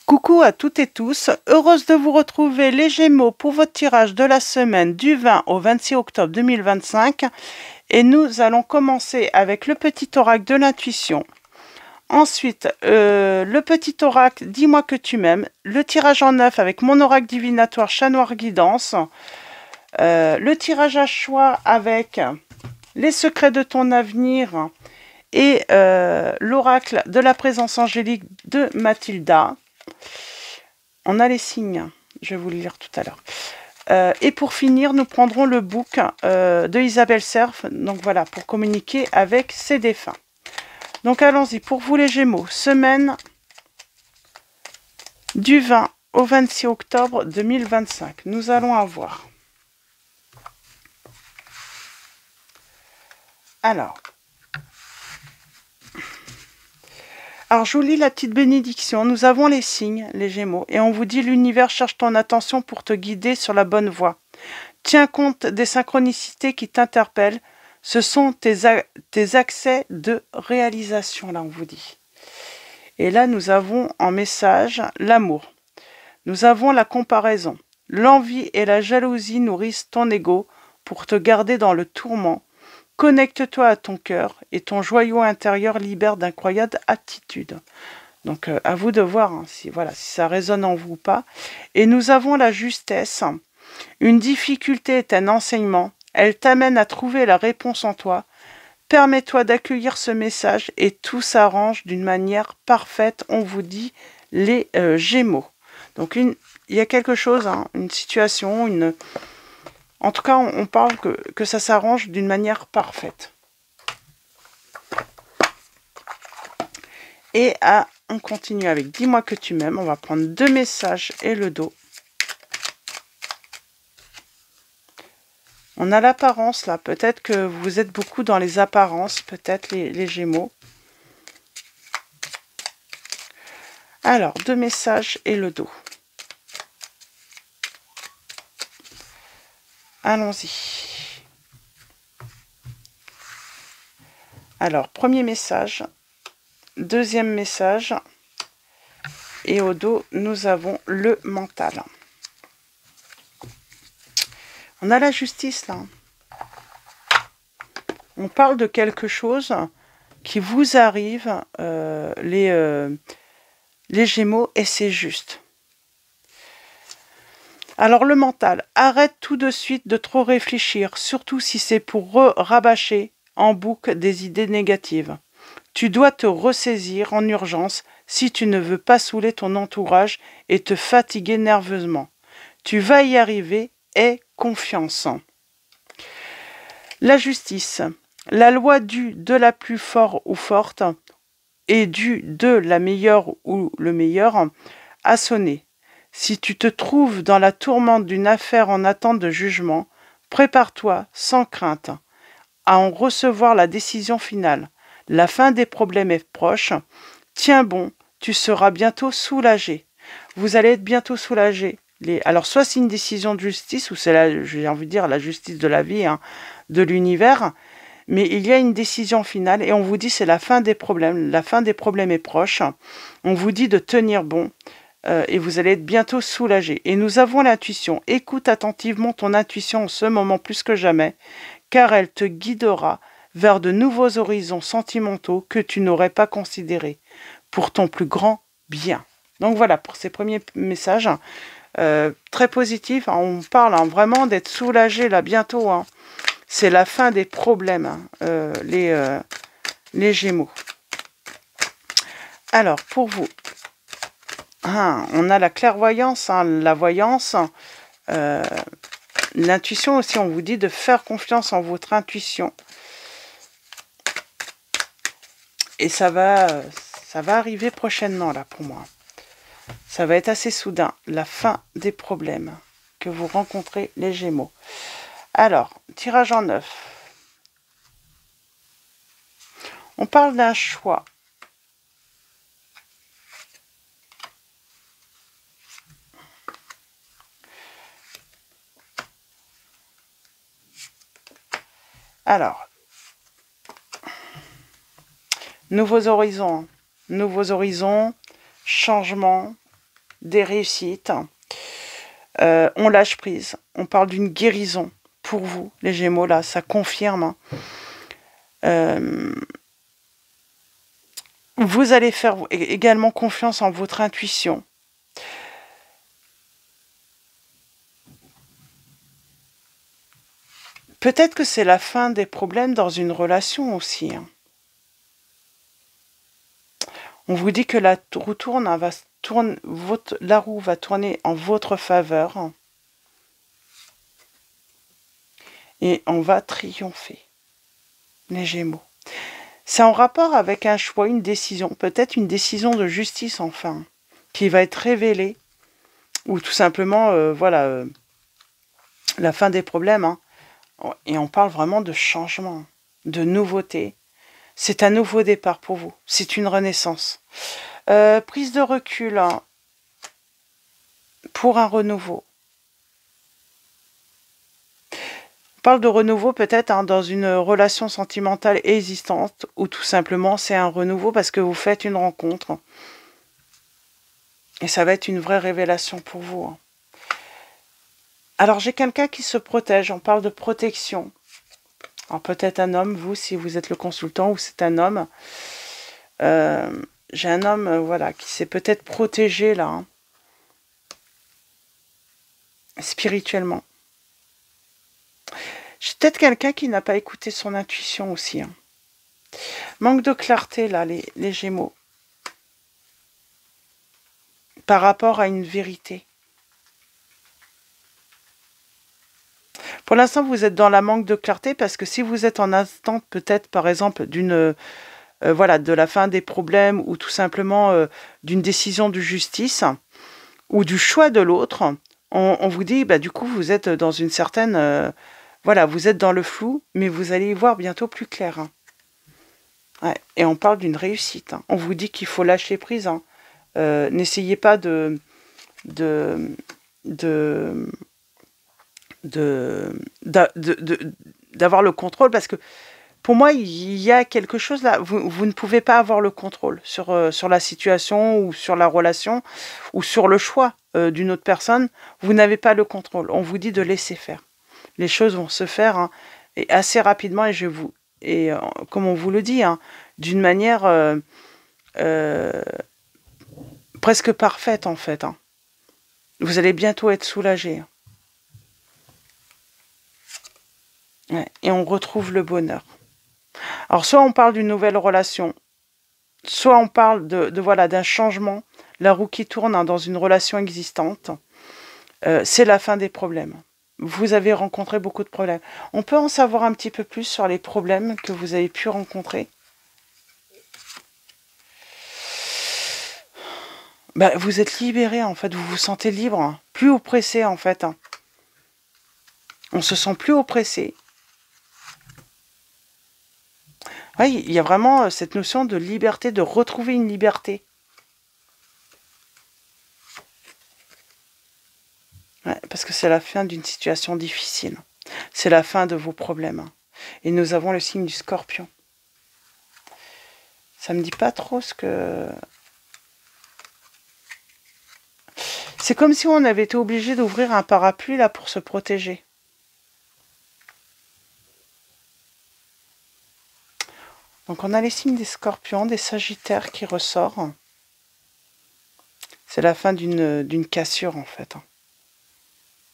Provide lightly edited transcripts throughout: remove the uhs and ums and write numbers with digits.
Coucou à toutes et tous, heureuse de vous retrouver les Gémeaux pour votre tirage de la semaine du 20 au 26 octobre 2025 et nous allons commencer avec le petit oracle de l'intuition. Ensuite, le petit oracle Dis-moi que tu m'aimes, le tirage en 9 avec mon oracle divinatoire Chat Noir Guidance, le tirage à choix avec les secrets de ton avenir et l'oracle de la présence angélique de Mathilda. On a les signes, je vais vous le lire tout à l'heure. Et pour finir, nous prendrons le book de Isabelle Serf, donc voilà, pour communiquer avec ses défunts. Donc allons-y, pour vous les Gémeaux, semaine du 20 au 26 octobre 2025, nous allons avoir... Alors, je vous lis la petite bénédiction. Nous avons les signes, les Gémeaux, et on vous dit l'univers cherche ton attention pour te guider sur la bonne voie. Tiens compte des synchronicités qui t'interpellent. Ce sont tes accès de réalisation, là on vous dit. Et là nous avons en message l'amour. Nous avons la comparaison. L'envie et la jalousie nourrissent ton ego pour te garder dans le tourment. Connecte-toi à ton cœur et ton joyau intérieur libère d'incroyables attitudes. Donc à vous de voir si ça résonne en vous ou pas. Et nous avons la justesse. Une difficulté est un enseignement. Elle t'amène à trouver la réponse en toi. Permets-toi d'accueillir ce message et tout s'arrange d'une manière parfaite. On vous dit les Gémeaux. Donc il y a quelque chose, une situation, en tout cas, on parle que ça s'arrange d'une manière parfaite. Et on continue avec Dis-moi que tu m'aimes. On va prendre 2 messages et le dos. On a l'apparence là. Peut-être que vous êtes beaucoup dans les apparences, peut-être les Gémeaux. Alors, 2 messages et le dos. Allons-y. Alors, premier message, deuxième message, et au dos, nous avons le mental. On a la justice, là. On parle de quelque chose qui vous arrive, les Gémeaux, et c'est juste. Alors le mental, arrête tout de suite de trop réfléchir, surtout si c'est pour rabâcher en boucle des idées négatives. Tu dois te ressaisir en urgence si tu ne veux pas saouler ton entourage et te fatiguer nerveusement. Tu vas y arriver, aie confiance. La justice, la loi du de la plus fort ou forte et du de la meilleure ou le meilleur a sonné. Si tu te trouves dans la tourmente d'une affaire en attente de jugement, prépare-toi sans crainte à en recevoir la décision finale. La fin des problèmes est proche. Tiens bon, tu seras bientôt soulagé. Vous allez être bientôt soulagé. Alors soit c'est une décision de justice, ou c'est j'ai envie de dire la justice de la vie, de l'univers, mais il y a une décision finale et on vous dit c'est la fin des problèmes. La fin des problèmes est proche. On vous dit de tenir bon. Et vous allez être bientôt soulagé. Et nous avons l'intuition. Écoute attentivement ton intuition en ce moment plus que jamais, car elle te guidera vers de nouveaux horizons sentimentaux que tu n'aurais pas considérés, pour ton plus grand bien. Donc voilà, pour ces premiers messages, très positifs. On parle vraiment d'être soulagé là bientôt. C'est la fin des problèmes, les Gémeaux. Alors, pour vous, on a la clairvoyance, la voyance, l'intuition aussi. On vous dit de faire confiance en votre intuition. Et ça va arriver prochainement là pour moi. Ça va être assez soudain, la fin des problèmes que vous rencontrez les Gémeaux. Alors, tirage en 9. On parle d'un choix. Alors, nouveaux horizons, changement, des réussites. On lâche prise. On parle d'une guérison pour vous, les Gémeaux, là, ça confirme. Vous allez faire également confiance en votre intuition. Peut-être que c'est la fin des problèmes dans une relation aussi. On vous dit que la roue la roue va tourner en votre faveur. Et on va triompher, les Gémeaux. C'est en rapport avec un choix, une décision, peut-être une décision de justice enfin, qui va être révélée. Ou tout simplement, voilà, la fin des problèmes. Hein. Et on parle vraiment de changement, de nouveauté. C'est un nouveau départ pour vous. C'est une renaissance. Prise de recul hein, pour un renouveau. On parle de renouveau peut-être hein, dans une relation sentimentale existante ou tout simplement c'est un renouveau parce que vous faites une rencontre. Et ça va être une vraie révélation pour vous. Hein. Alors j'ai quelqu'un qui se protège, on parle de protection. Alors peut-être un homme, vous, si vous êtes le consultant, ou c'est un homme. J'ai un homme, voilà, qui s'est peut-être protégé là, hein, spirituellement. J'ai peut-être quelqu'un qui n'a pas écouté son intuition aussi. Hein. Manque de clarté là, les Gémeaux. Par rapport à une vérité. Pour l'instant, vous êtes dans la manque de clarté parce que si vous êtes en attente peut-être par exemple d'une voilà, de la fin des problèmes ou tout simplement d'une décision de justice ou du choix de l'autre, on vous dit bah du coup vous êtes dans une certaine voilà, vous êtes dans le flou, mais vous allez y voir bientôt plus clair. Hein. Ouais, et on parle d'une réussite. Hein. On vous dit qu'il faut lâcher prise. Hein. N'essayez pas d'avoir le contrôle parce que pour moi il y a quelque chose là vous ne pouvez pas avoir le contrôle sur la situation ou sur la relation ou sur le choix d'une autre personne. Vous n'avez pas le contrôle, on vous dit de laisser faire, les choses vont se faire hein, et assez rapidement et comme on vous le dit hein, d'une manière presque parfaite en fait hein. Vous allez bientôt être soulagé. Ouais, et on retrouve le bonheur. Alors, soit on parle d'une nouvelle relation, soit on parle voilà, d'un changement, la roue qui tourne hein, dans une relation existante. C'est la fin des problèmes. Vous avez rencontré beaucoup de problèmes. On peut en savoir un petit peu plus sur les problèmes que vous avez pu rencontrer. Bah, vous êtes libéré, en fait. Vous vous sentez libre. Hein, plus oppressé, en fait. Hein. On se sent plus oppressé. Oui, il y a vraiment cette notion de liberté, de retrouver une liberté. Ouais, parce que c'est la fin d'une situation difficile. C'est la fin de vos problèmes. Et nous avons le signe du Scorpion. Ça me dit pas trop ce que... C'est comme si on avait été obligé d'ouvrir un parapluie là pour se protéger. Donc on a les signes des Scorpions, des Sagittaires qui ressortent. C'est la fin d'une cassure en fait.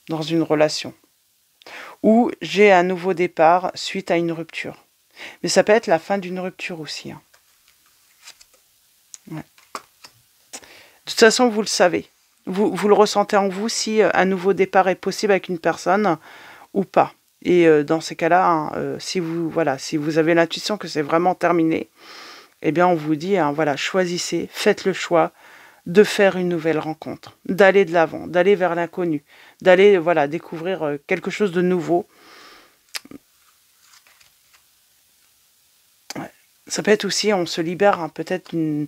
Dans une relation. Ou j'ai un nouveau départ suite à une rupture. Mais ça peut être la fin d'une rupture aussi. Hein. Ouais. De toute façon, vous le savez. Vous le ressentez en vous si un nouveau départ est possible avec une personne ou pas. Et dans ces cas-là, hein, si vous avez l'intuition que c'est vraiment terminé, eh bien on vous dit, hein, voilà, choisissez, faites le choix de faire une nouvelle rencontre, d'aller de l'avant, d'aller vers l'inconnu, d'aller voilà, découvrir quelque chose de nouveau. Ouais. Ça peut être aussi, on se libère hein, peut-être d'une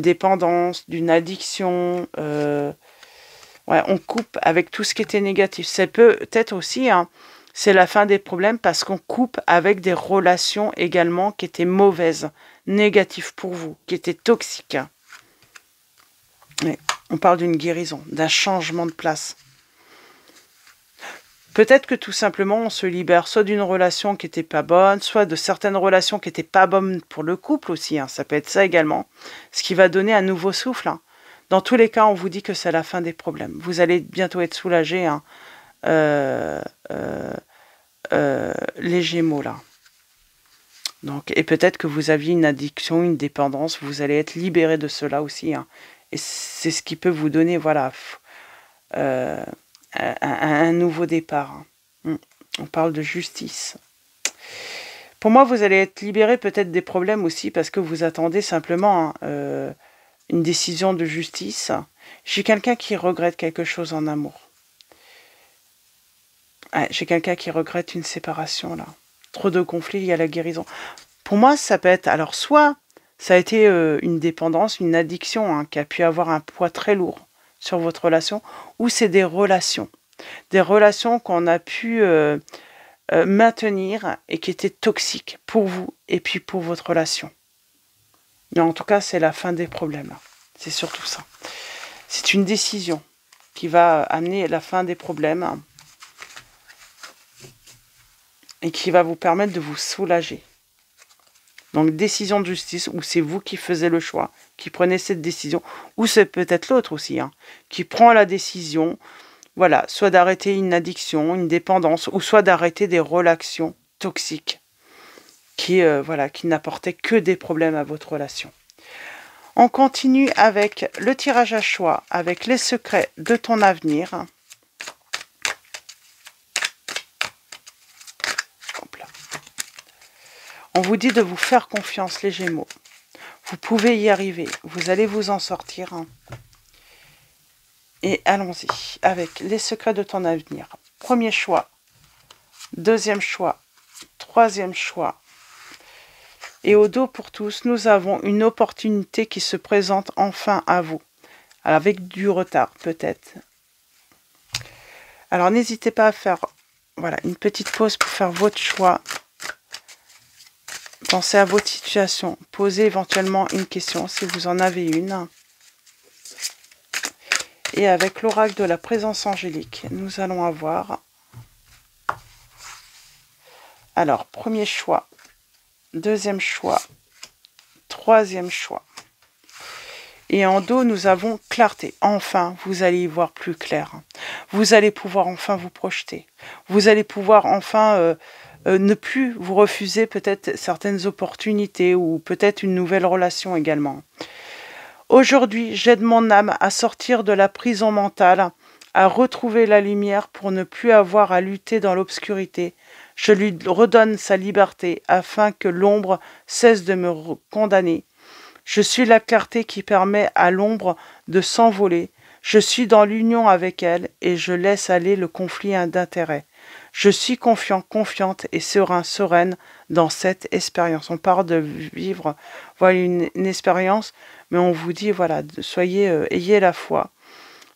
dépendance, d'une addiction. Ouais, on coupe avec tout ce qui était négatif. C'est peut-être aussi, hein, c'est la fin des problèmes parce qu'on coupe avec des relations également qui étaient mauvaises, négatives pour vous, qui étaient toxiques. Ouais. On parle d'une guérison, d'un changement de place. Peut-être que tout simplement on se libère soit d'une relation qui n'était pas bonne, soit de certaines relations qui n'étaient pas bonnes pour le couple aussi, hein. Ça peut être ça également, ce qui va donner un nouveau souffle, hein. Dans tous les cas, on vous dit que c'est la fin des problèmes. Vous allez bientôt être soulagés, hein. Les Gémeaux là. Donc, et peut-être que vous aviez une addiction, une dépendance, vous allez être libéré de cela aussi, hein. Et c'est ce qui peut vous donner, voilà, un nouveau départ, hein. On parle de justice. Pour moi, vous allez être libéré peut-être des problèmes aussi parce que vous attendez simplement, hein, une décision de justice. J'ai quelqu'un qui regrette quelque chose en amour. Ouais, j'ai quelqu'un qui regrette une séparation, là. Trop de conflits, il y a la guérison. Pour moi, ça peut être... Alors, soit ça a été une dépendance, une addiction, hein, qui a pu avoir un poids très lourd sur votre relation, ou c'est des relations. Des relations qu'on a pu maintenir et qui étaient toxiques pour vous et puis pour votre relation. Mais en tout cas, c'est la fin des problèmes. C'est surtout ça. C'est une décision qui va amener la fin des problèmes et qui va vous permettre de vous soulager. Donc, décision de justice, où c'est vous qui faisiez le choix, qui prenez cette décision, ou c'est peut-être l'autre aussi, hein, qui prend la décision, voilà, soit d'arrêter une addiction, une dépendance, ou soit d'arrêter des relations toxiques qui, voilà, qui n'apportaient que des problèmes à votre relation. On continue avec le tirage à choix, avec les secrets de ton avenir. On vous dit de vous faire confiance, les Gémeaux. Vous pouvez y arriver. Vous allez vous en sortir. Et allons-y avec les secrets de ton avenir. Premier choix. Deuxième choix. Troisième choix. Et au dos pour tous, nous avons une opportunité qui se présente enfin à vous. Alors avec du retard, peut-être. Alors n'hésitez pas à faire, voilà, une petite pause pour faire votre choix. Pensez à votre situation. Posez éventuellement une question si vous en avez une. Et avec l'oracle de la présence angélique, nous allons avoir... Alors, premier choix. Deuxième choix. Troisième choix. Et en dos, nous avons clarté. Enfin, vous allez y voir plus clair. Vous allez pouvoir enfin vous projeter. Vous allez pouvoir enfin... ne plus vous refuser peut-être certaines opportunités ou peut-être une nouvelle relation également. Aujourd'hui, j'aide mon âme à sortir de la prison mentale, à retrouver la lumière pour ne plus avoir à lutter dans l'obscurité. Je lui redonne sa liberté afin que l'ombre cesse de me condamner. Je suis la clarté qui permet à l'ombre de s'envoler. Je suis dans l'union avec elle et je laisse aller le conflit d'intérêts. Je suis confiant, confiante et serein, sereine dans cette expérience. On parle de vivre, voilà, une expérience, mais on vous dit, voilà, ayez la foi.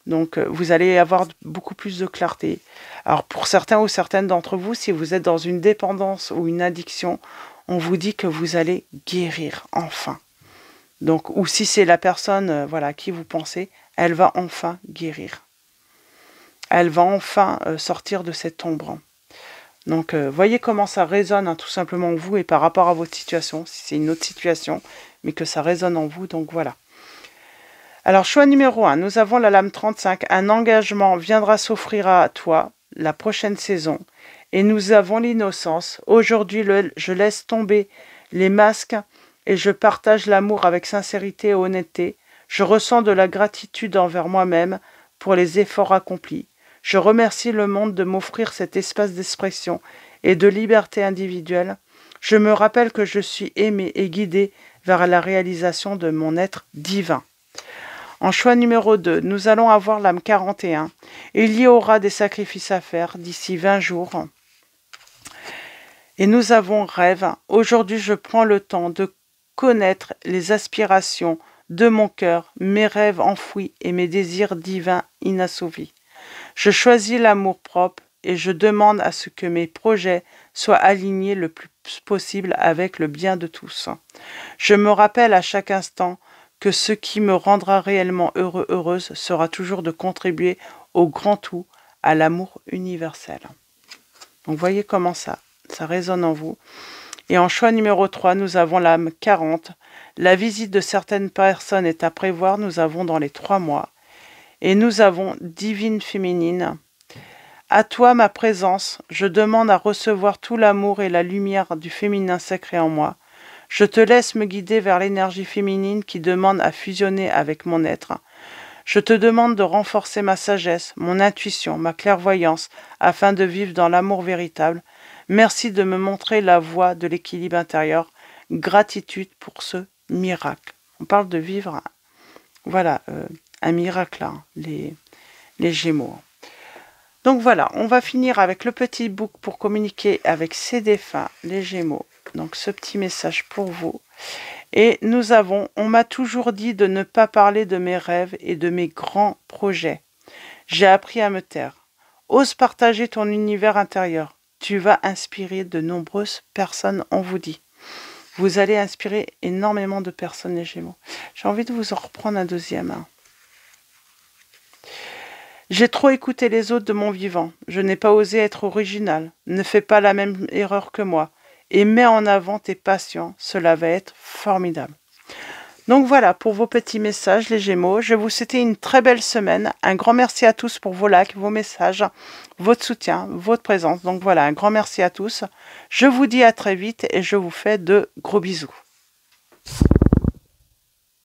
Donc, vous allez avoir beaucoup plus de clarté. Alors, pour certains ou certaines d'entre vous, si vous êtes dans une dépendance ou une addiction, on vous dit que vous allez guérir, enfin. Donc, ou si c'est la personne, voilà, à qui vous pensez, elle va enfin guérir. Elle va enfin sortir de cette ombre. Donc, voyez comment ça résonne, hein, tout simplement en vous et par rapport à votre situation, si c'est une autre situation, mais que ça résonne en vous, donc voilà. Alors, choix numéro 1, nous avons la lame 35. Un engagement viendra s'offrir à toi la prochaine saison. Et nous avons l'innocence. Aujourd'hui, je laisse tomber les masques et je partage l'amour avec sincérité et honnêteté. Je ressens de la gratitude envers moi-même pour les efforts accomplis. Je remercie le monde de m'offrir cet espace d'expression et de liberté individuelle. Je me rappelle que je suis aimé et guidé vers la réalisation de mon être divin. En choix numéro 2, nous allons avoir l'âme 41. Il y aura des sacrifices à faire d'ici 20 jours. Et nous avons rêve. Aujourd'hui, je prends le temps de connaître les aspirations de mon cœur, mes rêves enfouis et mes désirs divins inassouvis. Je choisis l'amour propre et je demande à ce que mes projets soient alignés le plus possible avec le bien de tous. Je me rappelle à chaque instant que ce qui me rendra réellement heureux, heureuse, sera toujours de contribuer au grand tout, à l'amour universel. Donc voyez comment ça résonne en vous. Et en choix numéro 3, nous avons l'âme 40. La visite de certaines personnes est à prévoir, nous avons dans les 3 mois. Et nous avons divine féminine. À toi ma présence, je demande à recevoir tout l'amour et la lumière du féminin sacré en moi. Je te laisse me guider vers l'énergie féminine qui demande à fusionner avec mon être. Je te demande de renforcer ma sagesse, mon intuition, ma clairvoyance, afin de vivre dans l'amour véritable. Merci de me montrer la voie de l'équilibre intérieur. Gratitude pour ce miracle. On parle de vivre, voilà, un miracle, hein, les Gémeaux. Donc voilà, on va finir avec le petit book pour communiquer avec ces défunts, les Gémeaux. Donc ce petit message pour vous. Et nous avons, on m'a toujours dit de ne pas parler de mes rêves et de mes grands projets. J'ai appris à me taire. Ose partager ton univers intérieur. Tu vas inspirer de nombreuses personnes, on vous dit. Vous allez inspirer énormément de personnes, les Gémeaux. J'ai envie de vous en reprendre un deuxième. J'ai trop écouté les autres de mon vivant. Je n'ai pas osé être original. Ne fais pas la même erreur que moi. Et mets en avant tes passions. Cela va être formidable. Donc voilà pour vos petits messages, les Gémeaux. Je vais vous souhaiter une très belle semaine. Un grand merci à tous pour vos likes, vos messages, votre soutien, votre présence. Donc voilà, un grand merci à tous. Je vous dis à très vite et je vous fais de gros bisous.